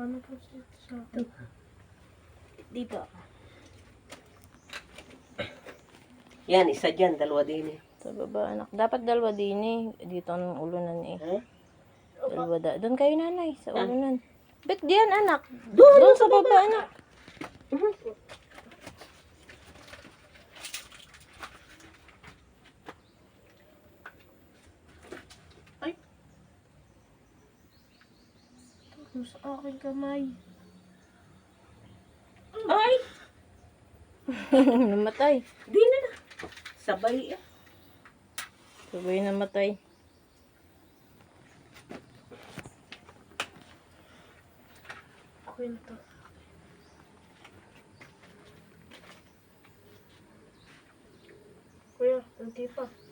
Ano po sa Ito. Dito. Yan, isa dyan, dalawa din eh. Sa baba, anak. Dapat dalawa din eh. Dito ang ulunan eh. Ha? Dalawa doon kayo, nanay. Sa ulunan. Bet diyan, anak. Doon, Doon sa baba, anak. Tapos sa aking kamay. Ay! Namatay. Di na na. Sabay eh. Sabay namatay. Kwento. Kuya, hindi pa.